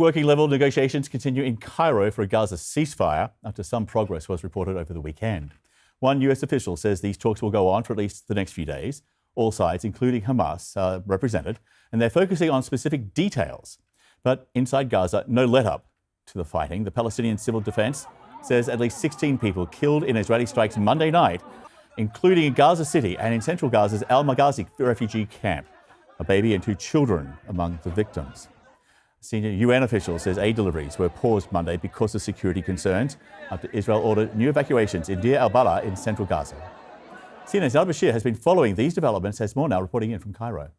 working-level negotiations continue in Cairo for a Gaza ceasefire after some progress was reported over the weekend. One US official says these talks will go on for at least the next few days. All sides, including Hamas, are represented, and they're focusing on specific details. But inside Gaza, no let-up to the fighting. The Palestinian Civil Defense says at least 16 people killed in Israeli strikes Monday night, including in Gaza City and in central Gaza's Al-Maghazi refugee camp. A baby and 2 children among the victims. A senior UN official says aid deliveries were paused Monday because of security concerns after Israel ordered new evacuations in Deir al-Balah in central Gaza. CNN's Al-Bashir has been following these developments, has more now reporting in from Cairo.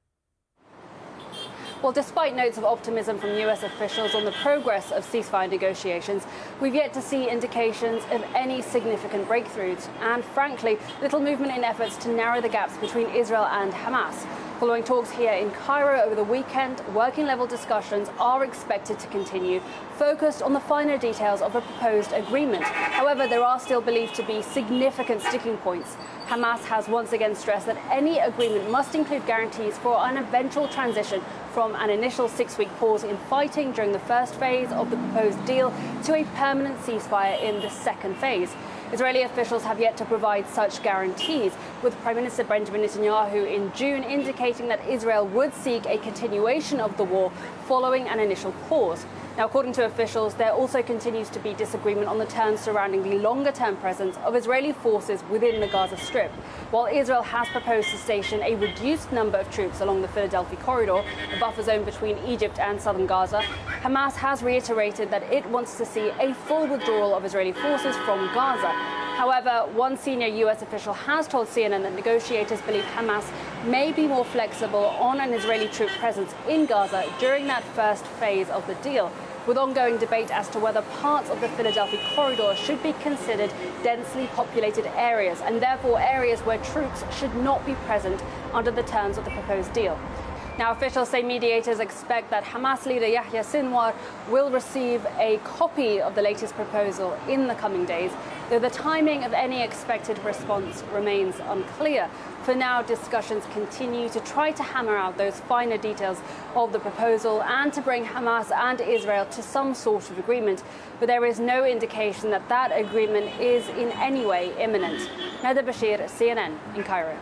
Well, despite notes of optimism from US officials on the progress of ceasefire negotiations, we've yet to see indications of any significant breakthroughs and, frankly, little movement in efforts to narrow the gaps between Israel and Hamas. Following talks here in Cairo over the weekend, working-level discussions are expected to continue, focused on the finer details of a proposed agreement. However, there are still believed to be significant sticking points. Hamas has once again stressed that any agreement must include guarantees for an eventual transition from an initial 6-week pause in fighting during the first phase of the proposed deal to a permanent ceasefire in the second phase. Israeli officials have yet to provide such guarantees, with Prime Minister Benjamin Netanyahu in June indicating that Israel would seek a continuation of the war following an initial pause. Now, according to officials, there also continues to be disagreement on the terms surrounding the longer-term presence of Israeli forces within the Gaza Strip. While Israel has proposed to station a reduced number of troops along the Philadelphia corridor, a buffer zone between Egypt and southern Gaza, Hamas has reiterated that it wants to see a full withdrawal of Israeli forces from Gaza. However, one senior US official has told CNN that negotiators believe Hamas may be more flexible on an Israeli troop presence in Gaza during that first phase of the deal, with ongoing debate as to whether parts of the Philadelphia corridor should be considered densely populated areas and therefore areas where troops should not be present under the terms of the proposed deal. Now, officials say mediators expect that Hamas leader Yahya Sinwar will receive a copy of the latest proposal in the coming days, though the timing of any expected response remains unclear. For now, discussions continue to try to hammer out those finer details of the proposal and to bring Hamas and Israel to some sort of agreement, but there is no indication that that agreement is in any way imminent. Nada Bashir, CNN in Cairo.